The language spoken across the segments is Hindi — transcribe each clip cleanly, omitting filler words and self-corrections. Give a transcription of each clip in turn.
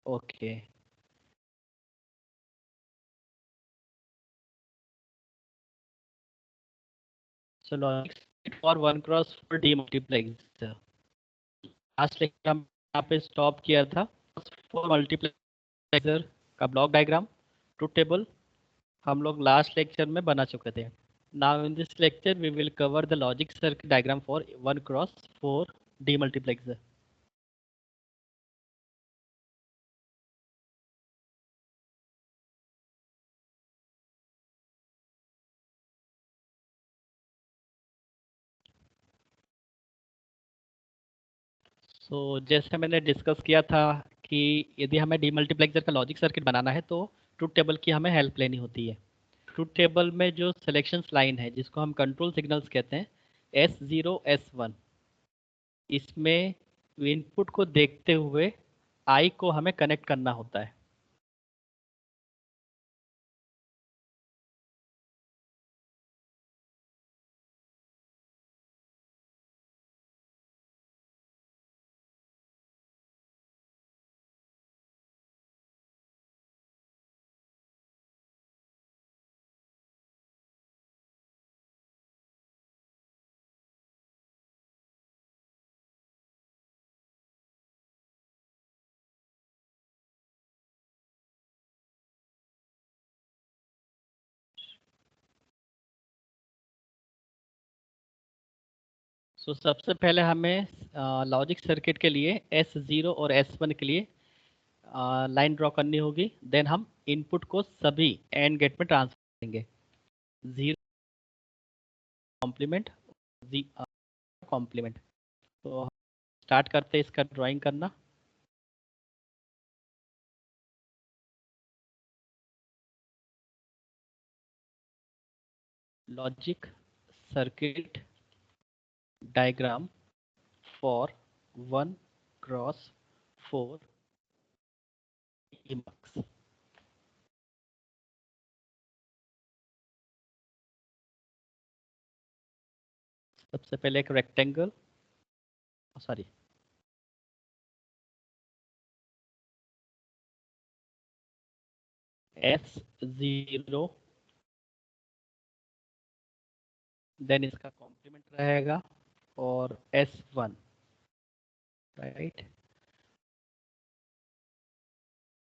Okay, so logic for 1x4 demultiplexer. Last lecture हम यहाँ पे स्टॉप किया था। फोर मल्टीप्लेक्सर का ब्लॉक डायग्राम, ट्रुथ टेबल हम लोग लास्ट लेक्चर में बना चुके थे। Now in this lecture we will cover the logic circuit diagram for 1x4 demultiplexer. जैसे मैंने डिस्कस किया था कि यदि हमें डीमल्टीप्लेक्सर का लॉजिक सर्किट बनाना है तो ट्रुथ टेबल की हमें हेल्प लेनी होती है। ट्रुथ टेबल में जो सिलेक्शन लाइन है जिसको हम कंट्रोल सिग्नल्स कहते हैं, S0 S1, इसमें इनपुट को देखते हुए आई को हमें कनेक्ट करना होता है। सबसे पहले हमें लॉजिक सर्किट के लिए S0 और S1 के लिए लाइन ड्रॉ करनी होगी। देन हम इनपुट को सभी एंड गेट में ट्रांसफर करेंगे। Zero complement, complement. तो स्टार्ट करते हैं इसका ड्राइंग करना। Logic circuit diagram for 1x4 इमक्स। सबसे पहले एक रेक्टेंगल, सॉरी, S0, देन इसका कॉम्प्लीमेंट रहेगा, और S1, राइट।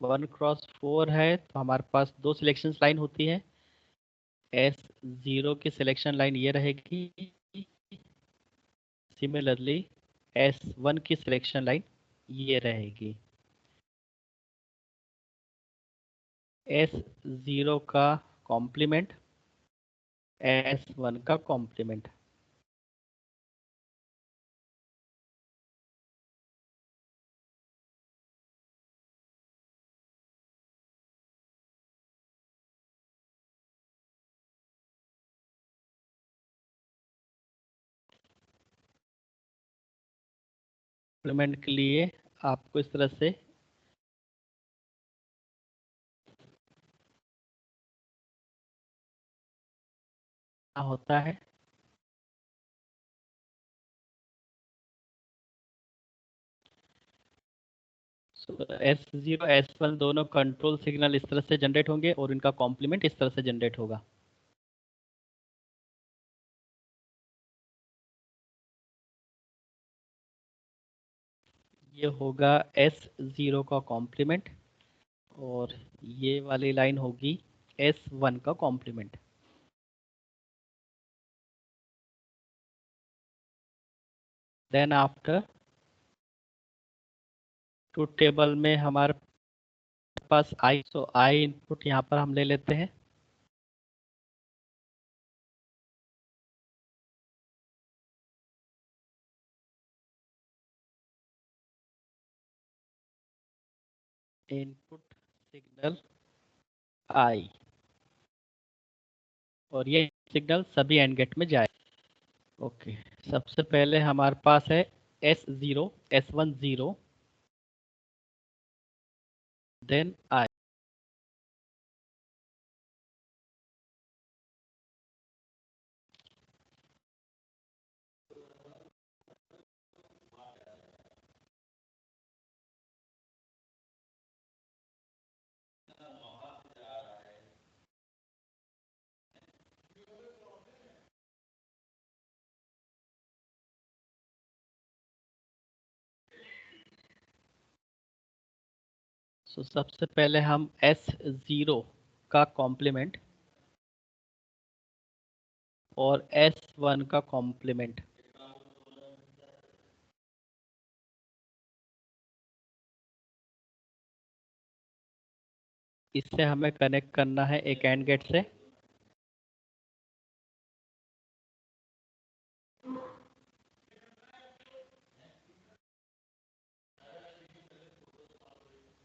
1x4 है तो हमारे पास दो सिलेक्शन लाइन होती है। S0 की सिलेक्शन लाइन ये रहेगी, सिमिलरली S1 की सिलेक्शन लाइन ये रहेगी। S0 का कॉम्प्लीमेंट, S1 का कॉम्प्लीमेंट। कॉम्प्लीमेंट के लिए आपको इस तरह से होता है। S0 S1 दोनों कंट्रोल सिग्नल इस तरह से जनरेट होंगे और इनका कॉम्प्लीमेंट इस तरह से जनरेट होगा। ये होगा S0 का कॉम्प्लीमेंट, और ये वाली लाइन होगी S1 का complement. Then after truth table में हमारे पास आई, सो आई इनपुट यहाँ पर हम ले लेते हैं। इनपुट सिग्नल आई, और ये सिग्नल सभी एंड गेट में जाए। ओके, सबसे पहले हमारे पास है S0 S1 0, देन आई। सबसे पहले हम S0 का कॉम्प्लीमेंट और S1 का कॉम्प्लीमेंट इससे हमें कनेक्ट करना है एक एंड गेट से।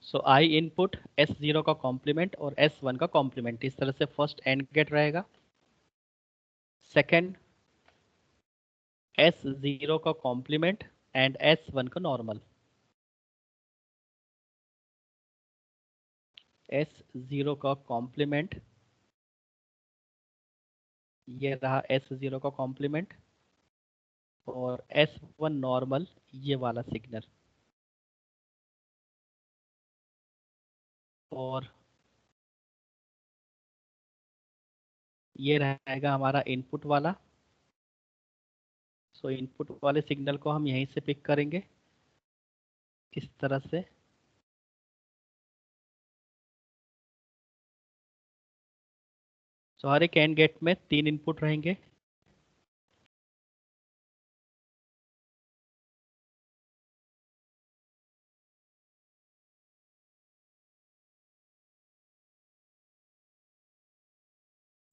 सो आई इनपुट S0 का कॉम्प्लीमेंट और S1 का कॉम्प्लीमेंट, इस तरह से फर्स्ट एंड गेट रहेगा। सेकेंड S0 का कॉम्प्लीमेंट एंड S1 का नॉर्मल। S0 का कॉम्प्लीमेंट, ये रहा S0 का कॉम्प्लीमेंट, और S1 नॉर्मल, ये वाला सिग्नल। और ये रहेगा हमारा इनपुट वाला। सो इनपुट वाले सिग्नल को हम यहीं से पिक करेंगे इस तरह से। सो हर एक एंड गेट में 3 इनपुट रहेंगे।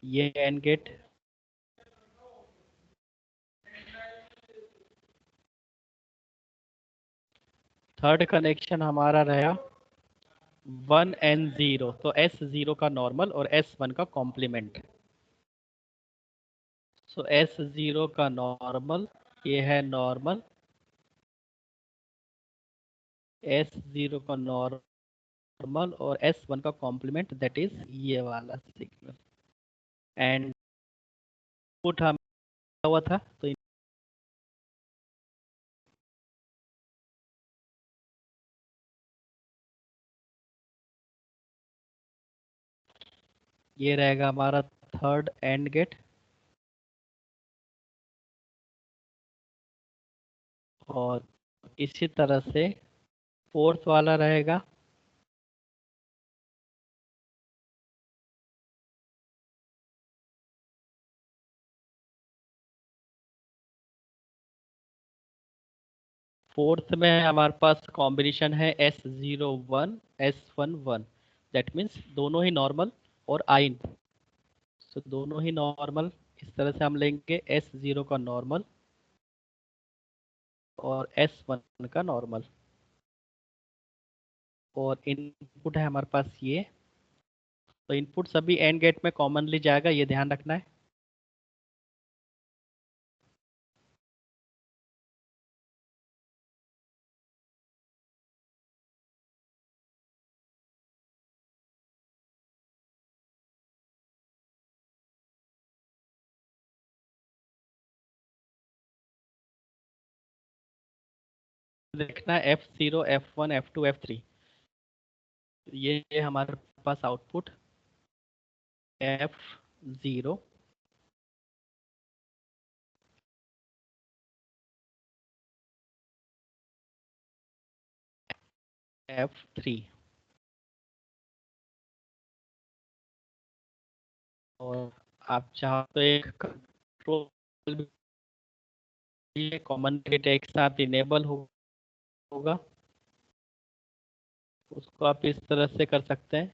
ये एंड गेट, थर्ड कनेक्शन हमारा रहा 1 एंड 0, तो S0 का नॉर्मल और S1 का कॉम्प्लीमेंट। सो S0 का नॉर्मल, ये है नॉर्मल, S0 का नॉर्मल और S1 का कॉम्प्लीमेंट, दैट इज ये वाला सिग्नल। एंड इनपुट हम हुआ था, तो ये रहेगा हमारा थर्ड एंड गेट। और इसी तरह से फोर्थ वाला रहेगा। फोर्थ में हमारे पास कॉम्बिनेशन है S01 S11, दैट मीन्स दोनों ही नॉर्मल और आई। सो दोनों ही नॉर्मल, इस तरह से हम लेंगे S0 का नॉर्मल और S1 का नॉर्मल। और इनपुट है हमारे पास ये, तो इनपुट सभी एंड गेट में कॉमनली जाएगा, ये ध्यान रखना है। देखना F0 F1 F2 F3, ये हमारे पास आउटपुट F0 F3। और आप चाहो तो एक कंट्रोल भी कॉमन गेट एक साथ इनेबल होगा, उसको आप इस तरह से कर सकते हैं।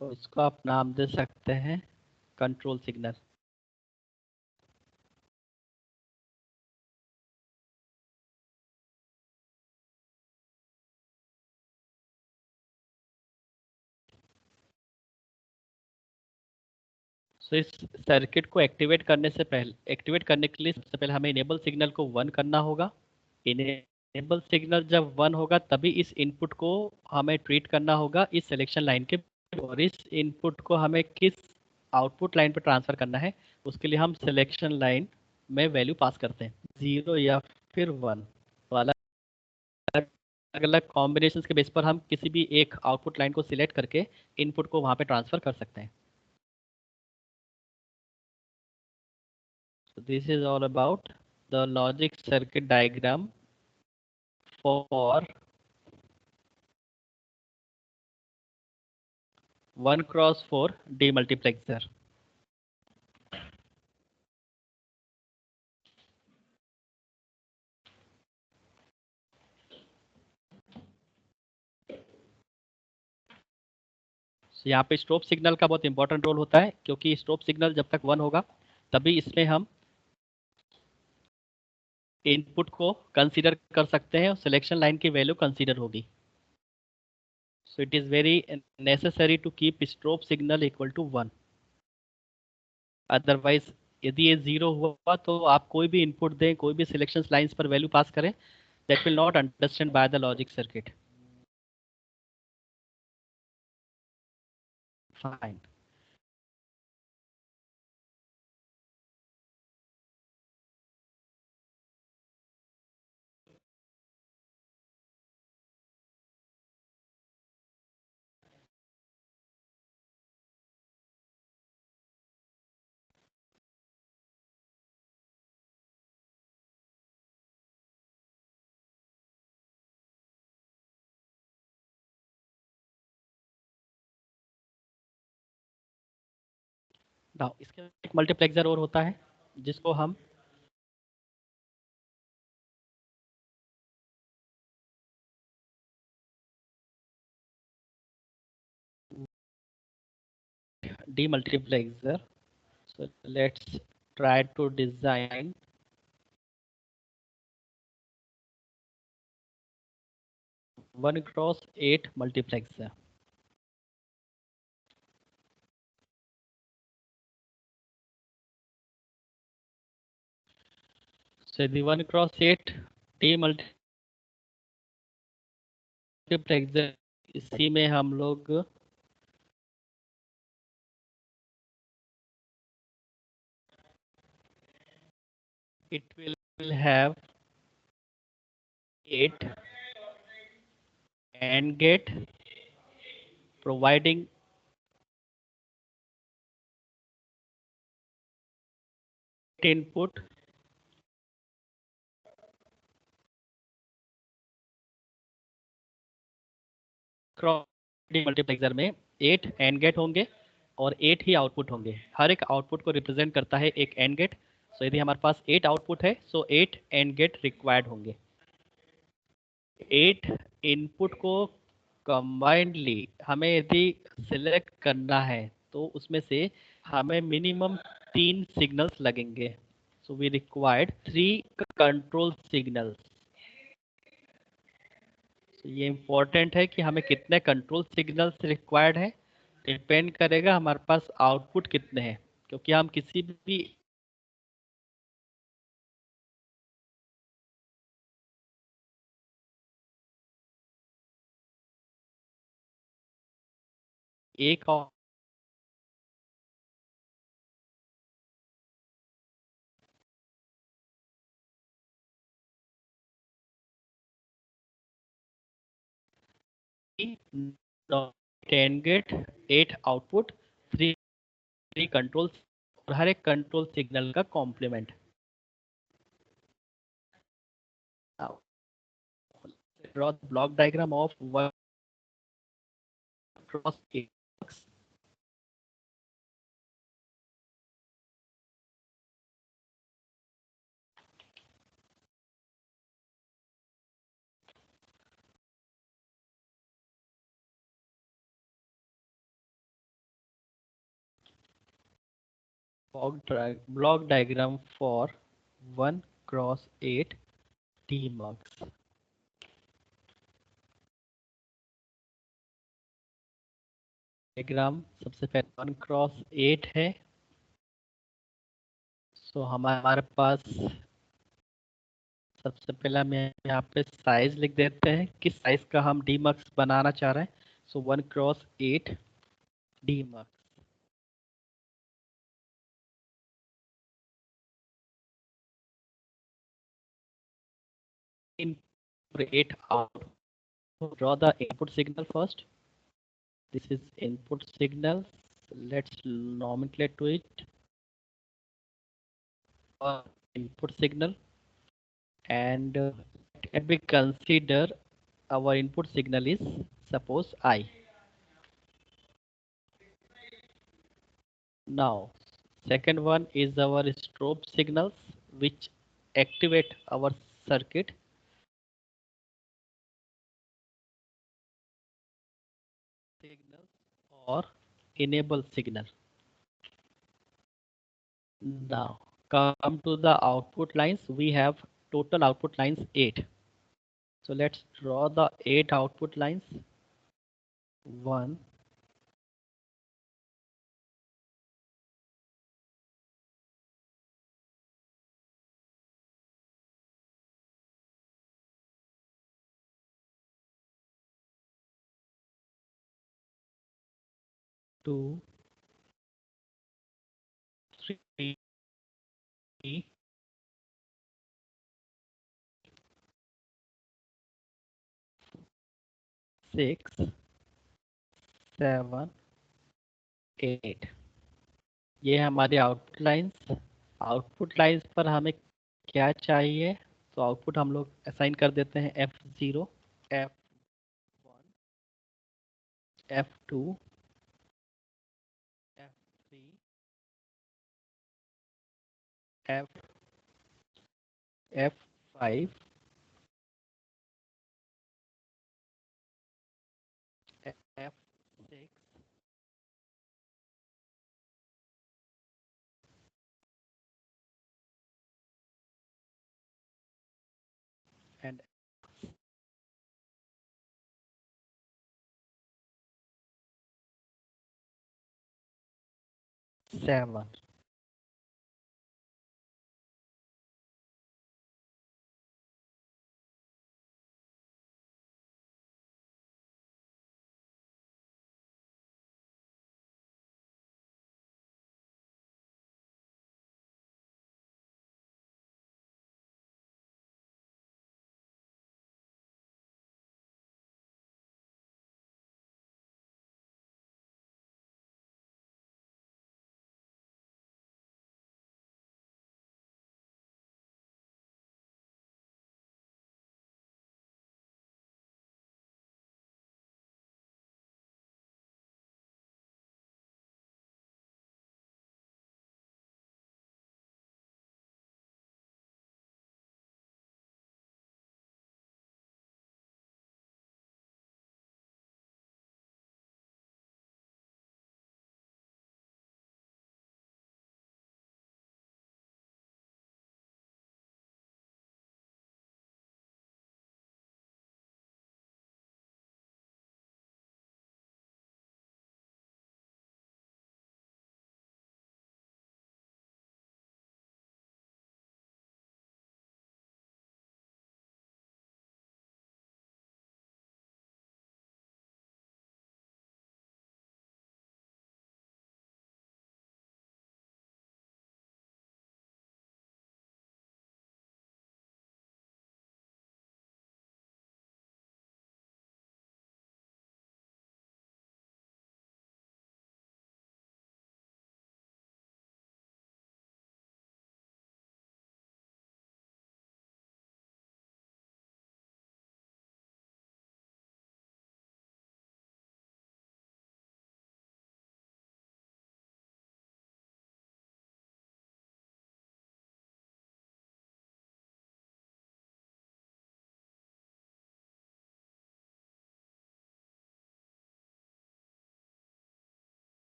तो इसको आप नाम दे सकते हैं कंट्रोल सिग्नल। तो इस सर्किट को एक्टिवेट करने के लिए सबसे पहले हमें इनेबल सिग्नल को 1 करना होगा। इनेबल सिग्नल जब 1 होगा तभी इस इनपुट को हमें ट्रीट करना होगा इस सिलेक्शन लाइन के। और इस इनपुट को हमें किस आउटपुट लाइन पर ट्रांसफर करना है, उसके लिए हम सिलेक्शन लाइन में वैल्यू पास करते हैं, 0 या फिर 1 वाला। अलग अलग कॉम्बिनेशन के बेस पर हम किसी भी एक आउटपुट लाइन को सिलेक्ट करके इनपुट को वहां पे ट्रांसफर कर सकते हैं। So this is all about the logic circuit diagram for 1x4 demultiplexer. So यहाँ पे स्ट्रोब सिग्नल का बहुत इंपॉर्टेंट रोल होता है, क्योंकि स्ट्रोब सिग्नल जब तक 1 होगा तभी इसमें हम इनपुट को कंसीडर कर सकते हैं और सिलेक्शन लाइन की वैल्यू कंसीडर होगी। So it is very necessary to keep strobe signal equal to 1. Otherwise यदि ये 0 हुआ तो आप कोई भी इनपुट दें, कोई भी सिलेक्शन लाइंस पर वैल्यू पास करें, that will not understand by the logic circuit. Fine. Now इसके एक मल्टीप्लेक्सर और होता है जिसको हम demultiplexer. So let's try to design 1x8 multiplexer. So the 1x8 demultiplexer, इसी में हम लोग it will have 8 AND gate providing input cross multiplexer में 8 एंड गेट होंगे और 8 ही आउटपुट होंगे। हर एक आउटपुट को रिप्रेजेंट करता है एक एंड गेट। सो यदि हमारे पास 8 आउटपुट है सो 8 एंड गेट रिक्वायर्ड होंगे। 8 इनपुट को कंबाइंडली हमें यदि सिलेक्ट करना है तो उसमें से हमें मिनिमम 3 सिग्नल्स लगेंगे। So we required 3 control signals. ये इम्पोर्टेंट है कि हमें कितने कंट्रोल सिग्नल्स रिक्वायर्ड है, डिपेंड करेगा हमारे पास आउटपुट कितने हैं, क्योंकि हम किसी भी एक टेन गेट 8 आउटपुट 3 कंट्रोल और हर एक कंट्रोल सिग्नल का complement. Draw block diagram of 1x8 block diagram for 1x8 DMUX. Diagram सबसे पहले 1x8 है। सो हमारे पास सबसे पहले हम यहाँ पे साइज लिख देते हैं, किस साइज का हम डीमक्स बनाना चाह रहे हैं। सो 1x8 demux. 8 out. Draw the input signal first. This is input signal. Let's nomenclate to it input signal, and we consider our input signal is suppose I. Now second one is our strobe signals which activate our circuit. Signals or enable signal. Now come to the output lines. We have total output lines 8. So let's draw the 8 output lines. 1, 2, 3, 6, 7, 8. ये हमारे आउटपुट लाइंस पर हमें क्या चाहिए? तो आउटपुट हम लोग असाइन कर देते हैं F0, F1, F2, F3, F F5, F6 and 7.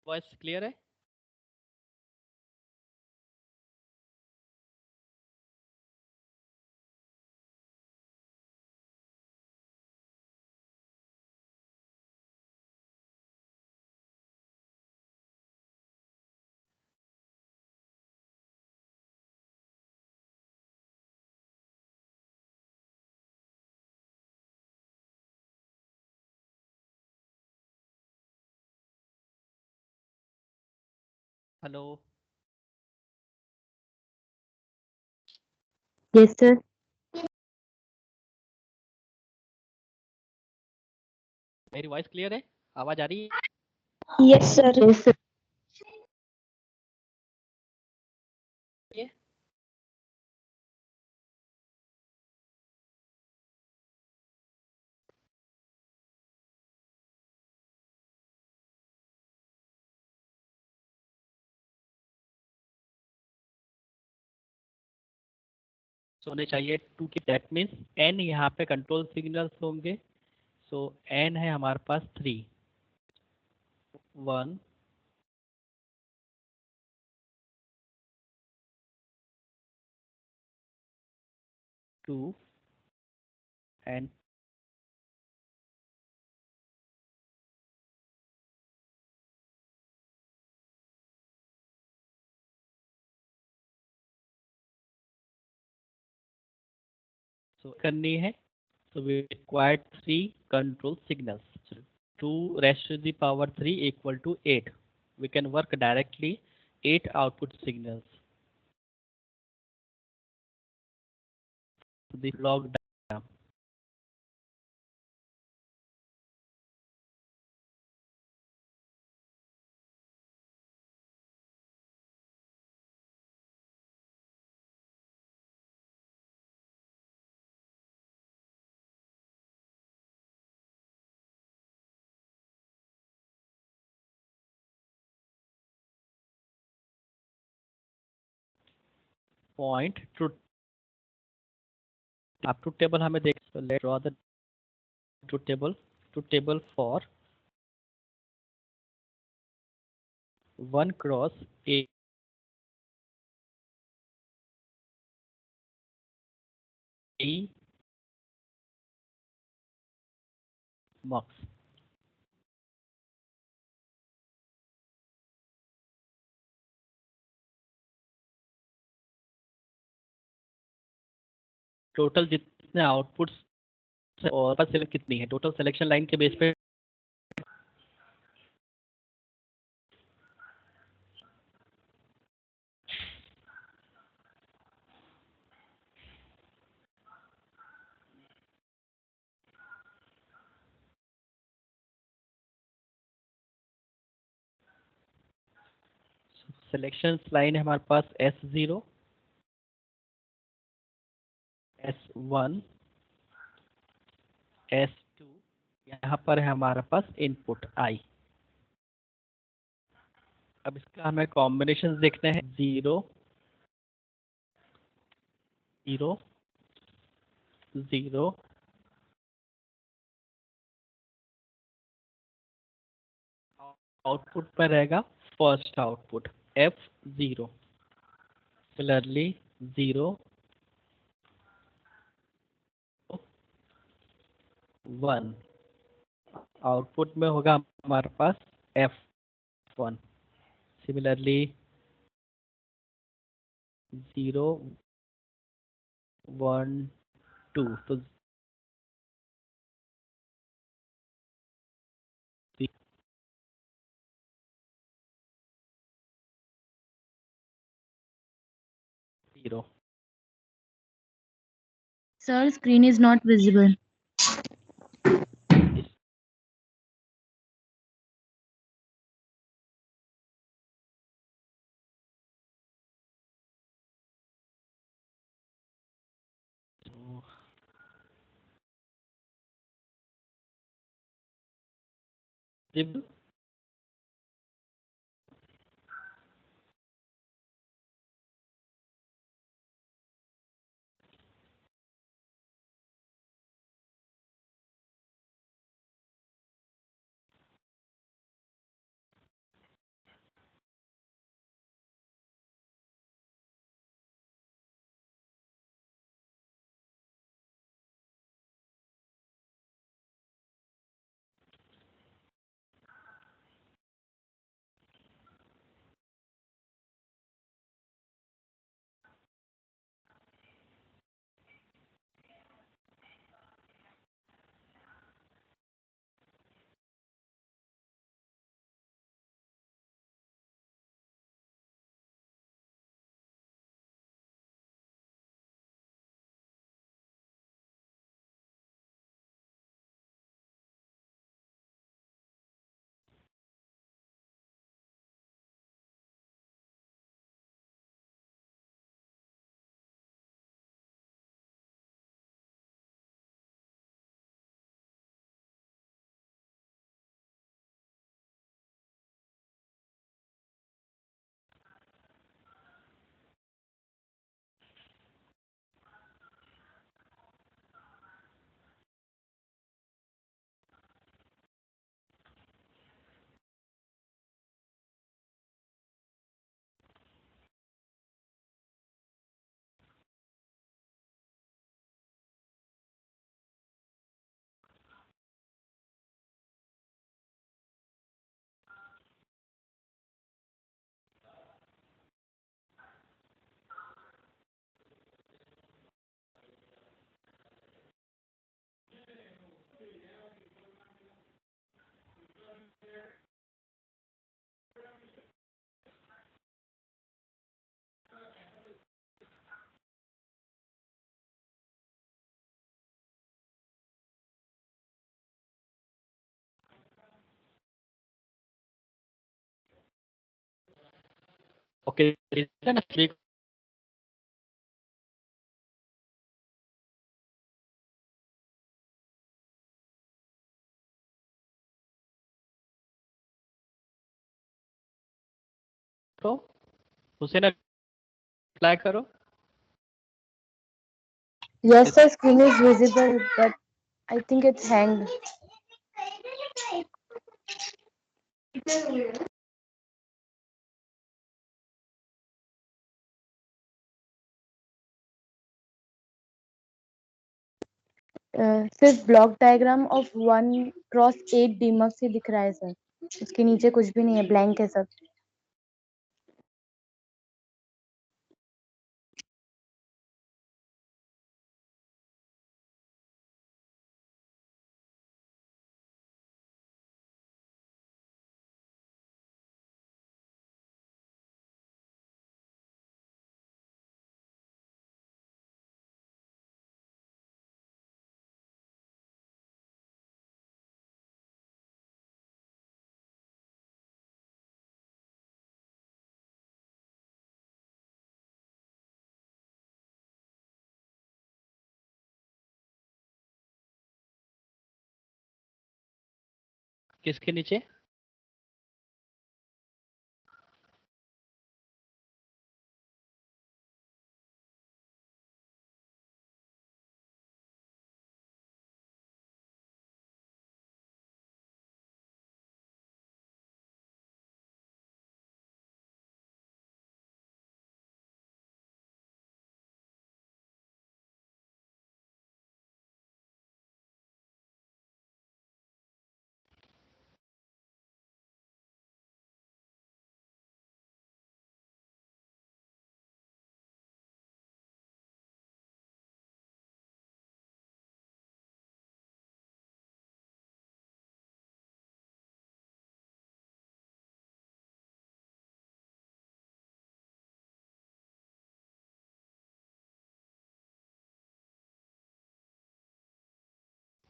Voice clear है? हेलो। Yes, sir. मेरी वॉइस क्लियर है? आवाज आ रही है? Yes, sir. Yes, sir. होने चाहिए 2 की, दैट मीन्स एन यहाँ पे कंट्रोल सिग्नल्स होंगे। सो एन है हमारे पास 3, 1, 2 एंड सो करनी है। So we required 3 control signals. So 2 raised to the power 3 equal to 8. We can work directly 8 output signals. The log diagram. Point truth table हमें देख, so let's draw the truth table for 1 cross A mux. Total जितने आउटपुट्स और सिलेक्ट कितनी है, टोटल सिलेक्शन लाइन के बेस पे सिलेक्शन लाइन है हमारे पास S0, S1, S2, यहाँ पर है हमारे पास इनपुट I। अब इसका हमें कॉम्बिनेशन देखने हैं, 0, 0, 0, आउटपुट पर रहेगा first output F0, similarly 0, 1, output में होगा हमारे पास F1, सिमिलरली 0, 1, 2, तो 0। Sir, screen is not visible. Okay ना तो उसे ना अप्लाई करो. Yes, sir. Screen is visible, but I think it's hanged. सिर्फ block diagram of 1x8 demux ही दिख रहा है सर. उसके नीचे कुछ भी नहीं है, ब्लैंक है सब. किसके नीचे?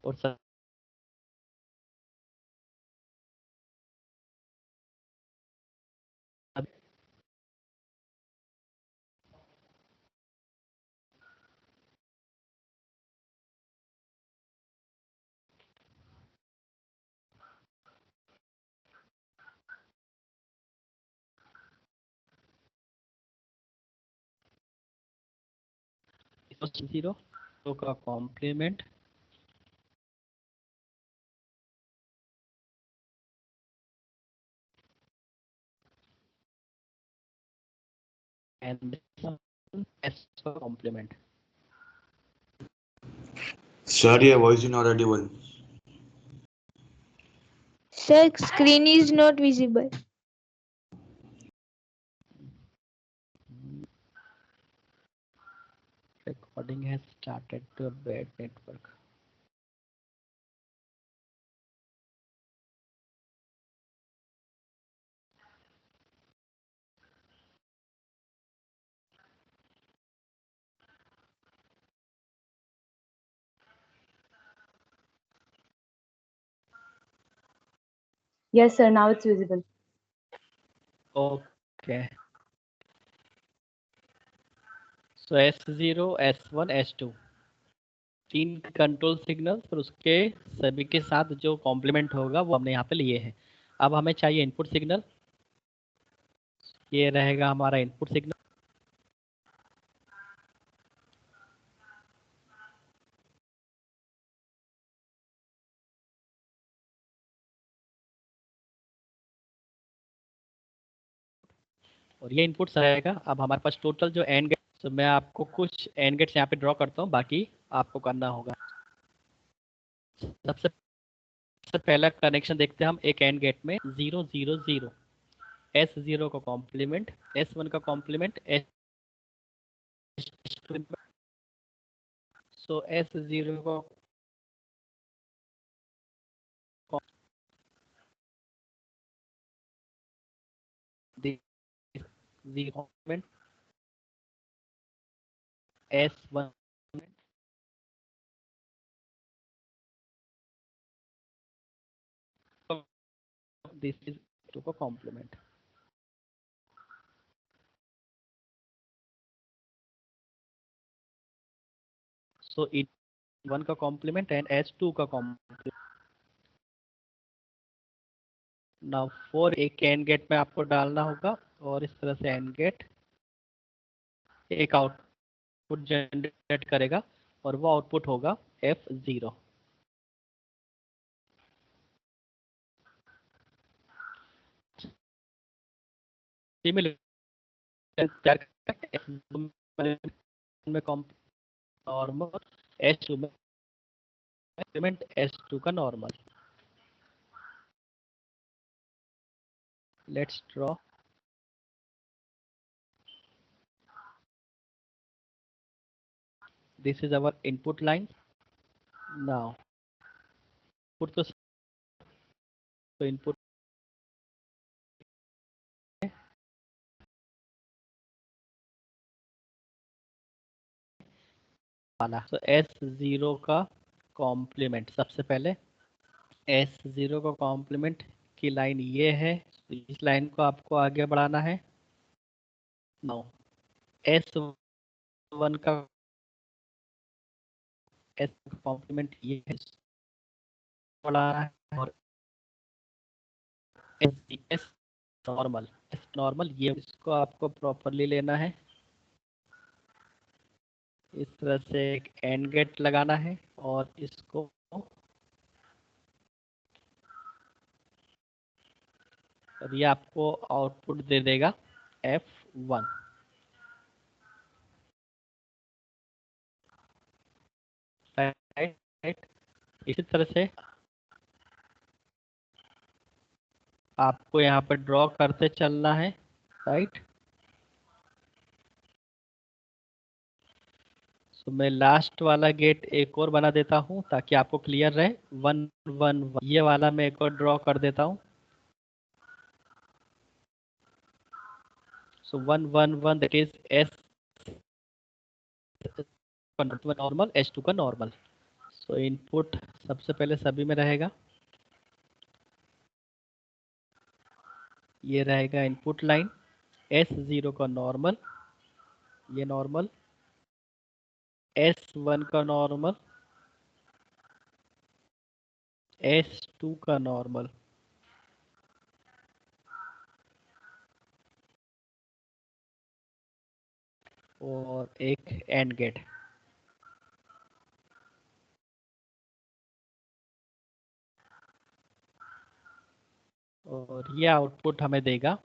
और सब जीरो तो का कॉम्प्लीमेंट एंड एस का complement. Sir, your voice is not audible. Sir, screen is not visible. Recording has started to a bad network. Yes, sir. Now it's visible. Okay. So S0, S1, S2 तीन कंट्रोल सिग्नल्स और उसके सभी के साथ जो कॉम्प्लीमेंट होगा वो हमने यहाँ पे लिए हैं. अब हमें चाहिए इनपुट सिग्नल. ये रहेगा हमारा इनपुट सिग्नल. और ये इनपुट्स रहेगा. अब हमारे पास टोटल जो एंड गेट, तो मैं आपको कुछ एंड गेट्स यहाँ पे ड्रॉ करता हूँ, बाकी आपको करना होगा. सबसे पहला कनेक्शन देखते हैं हम एक एंड गेट में 0 0 0. S0 का कॉम्प्लीमेंट, S1 का कॉम्प्लीमेंट, S2. सो S0 का complement, S1 this is two का कॉम्प्लीमेंट. सो E1 का कॉम्प्लीमेंट एंड H2 का कॉम्प्लीमेंट। नाउ फॉर एक एंड गेट में आपको डालना होगा और इस तरह से एंड गेट एक आउटपुट जनरेट करेगा और वो आउटपुट होगा F0। में नॉर्मल H2 में H2 का normal. Let's draw this is our input line। now put the input वाला। तो S0 का कॉम्प्लीमेंट, सबसे पहले S0 का कॉम्प्लीमेंट की लाइन ये है, तो इस लाइन को आपको आगे बढ़ाना है। नाउ S1 का कॉम्प्लीमेंट ये है, बढ़ाना है। और S नॉर्मल ये, इसको आपको प्रॉपरली लेना है। इस तरह से एक एंड गेट लगाना है और इसको और ये आपको आउटपुट दे देगा F1। राइट। इसी तरह से आपको यहाँ पर ड्रॉ करते चलना है। राइट। तो मैं लास्ट वाला गेट एक और बना देता हूँ ताकि आपको क्लियर रहे। 1 1 1 ये वाला मैं एक और ड्रॉ कर देता हूँ। सो 1 1 1 that is S normal, H2 का नॉर्मल। सो इनपुट सबसे पहले सभी में रहेगा, ये रहेगा इनपुट लाइन। S0 का नॉर्मल, ये नॉर्मल। S1 का नॉर्मल, S2 का नॉर्मल। और एक एंड गेट। और ये आउटपुट हमें देगा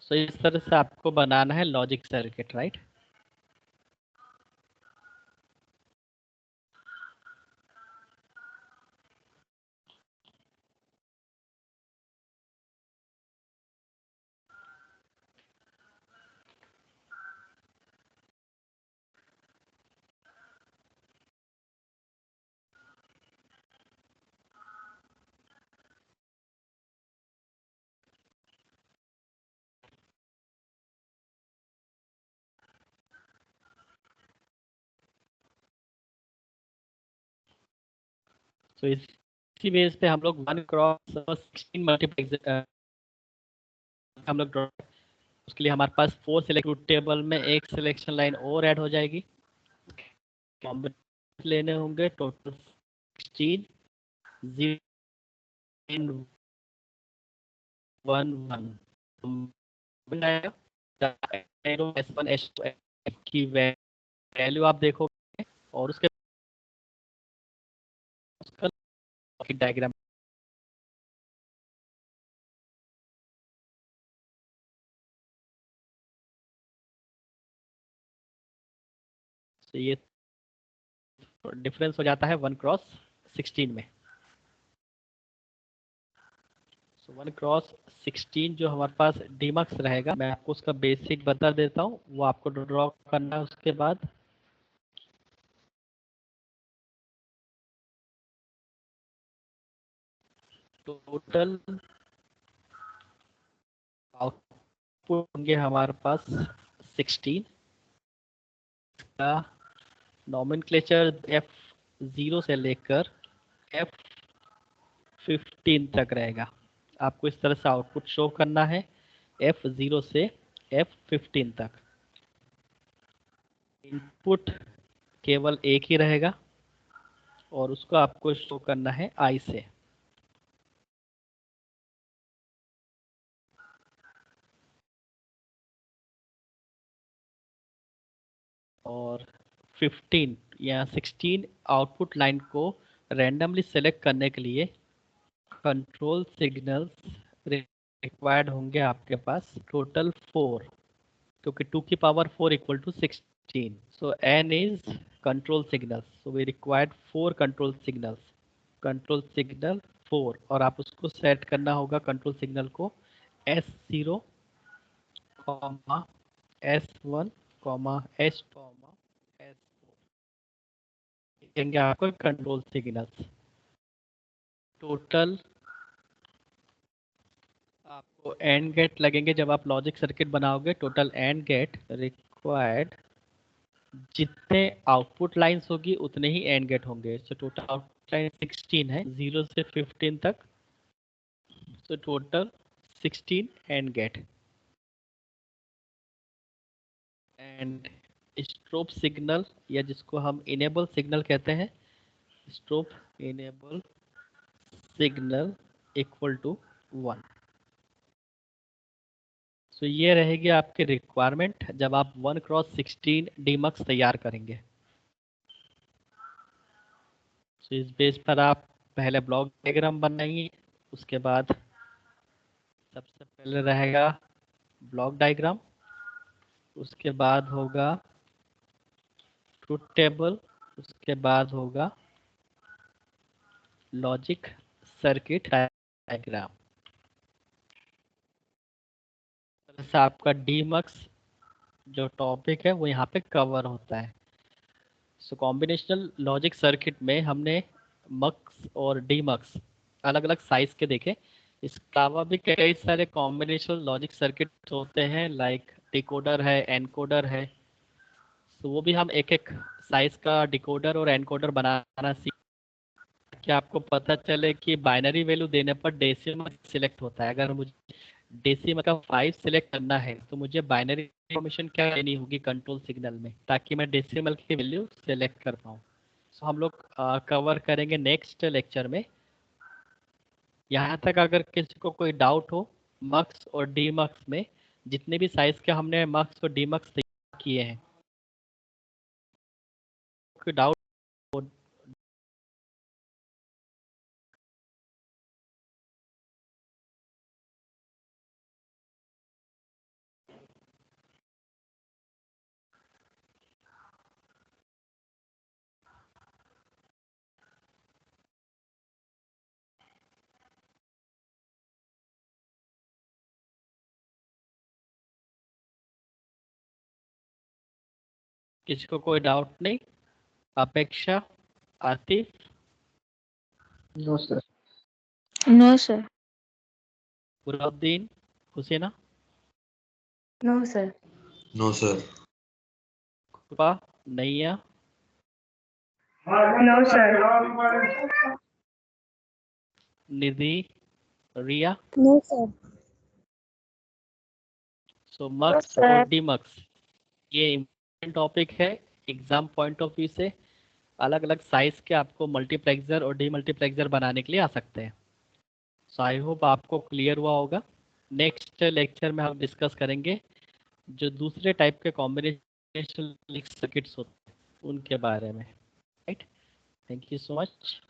सो इस तरह से आपको बनाना है लॉजिक सर्किट। राइट। तो इसी बेस पे हम लोग 1x16 मल्टीप्लेक्स हम लोग ड्रॉ, उसके लिए हमारे पास 4 सिलेक्ट टेबल में एक सिलेक्शन लाइन और ऐड हो जाएगी। लेने होंगे टोटल 16 0 1 1 S1 S2 की वैल्यू आप देखोगे और उसके डायग्राम। तो ये डिफरेंस हो जाता है 1x16 में। सो 1x16 जो हमारे पास डीमक्स रहेगा, मैं आपको उसका बेसिक बता देता हूँ, वो आपको ड्रॉ करना है। उसके बाद टोटल आउटपुट होंगे हमारे पास 16 का नॉमेनक्लेचर F0 से लेकर F15 तक रहेगा। आपको इस तरह से आउटपुट शो करना है। F0 से F15 तक। इनपुट केवल एक ही रहेगा और उसको आपको शो करना है I से। और 15 या 16 आउटपुट लाइन को रैंडमली सेलेक्ट करने के लिए कंट्रोल सिग्नल्स रिक्वायर्ड होंगे आपके पास टोटल 4, क्योंकि 2 की power 4 equal to 16। So n is control signals, so we required 4 control signals, control signal 4, और आप उसको सेट करना होगा कंट्रोल सिग्नल को S0, S1, S2, S4 देंगे आपको कंट्रोल सिग्नल्स। टोटल आपको एंड गेट लगेंगे जब आप लॉजिक सर्किट बनाओगे। टोटल एंड गेट रिक्वायर्ड, जितने आउटपुट लाइंस होगी उतने ही एंड गेट होंगे। सो टोटल आउटपुट लाइन 16 है 0 से 15 तक, so total 16 and gate. And strobe signal, या जिसको हम इनेबल सिग्नल कहते हैं, strobe enable signal equal to 1। तो ये रहेगी आपकी रिक्वायरमेंट जब आप 1x16 डीमक्स तैयार करेंगे। तो इस बेस पर आप पहले ब्लॉक डायग्राम बनाएंगे, उसके बाद सबसे पहले रहेगा ब्लॉक डायग्राम, उसके बाद होगा ट्रुथ टेबल, उसके बाद होगा लॉजिक सर्किट डायग्राम। ऐसा आपका डीमक्स जो टॉपिक है वो यहाँ पे कवर होता है। सो कॉम्बिनेशनल लॉजिक सर्किट में हमने मक्स और डीमक्स अलग अलग साइज के देखे। इसके अलावा भी कई सारे कॉम्बिनेशनल लॉजिक सर्किट होते हैं, लाइक डिकोडर है, एनकोडर है। तो वो भी हम एक एक साइज का डिकोडर और एनकोडर बनाना सीख, कि आपको पता चले कि बाइनरी वैल्यू देने पर डेसिमल सिलेक्ट होता है। अगर मुझे डेसिमल का 5 सिलेक्ट करना है तो मुझे बाइनरी इंफॉर्मेशन क्या देनी होगी कंट्रोल सिग्नल में, ताकि मैं डेसिमल की वैल्यू सेलेक्ट कर पाऊँ। सो हम लोग कवर करेंगे नेक्स्ट लेक्चर में। यहाँ तक अगर किसी को कोई डाउट हो मक्स और डीमक्स में, जितने भी साइज के हमने मक्स और डीमक्स तैयार किए हैं, कोई डाउट किसी को कोई डाउट नहीं? Apeksha, Atif, no sir. No, sir. Burhanuddin, Husaina, no sir. No, sir. Kripa, Naiya, no sir. Nidhi, Riya. No, sir. So mux sir. और डीमक्स ये इम्पोर्टेंट टॉपिक है एग्जाम पॉइंट ऑफ व्यू से। अलग अलग साइज के आपको मल्टीप्लेक्सर और डीमल्टीप्लेक्सर बनाने के लिए आ सकते हैं। सो आई होप आपको क्लियर हुआ होगा। नेक्स्ट लेक्चर में हम डिस्कस करेंगे जो दूसरे टाइप के कॉम्बिनेशन सर्किट्स होते हैं उनके बारे में। Right, thank you so much.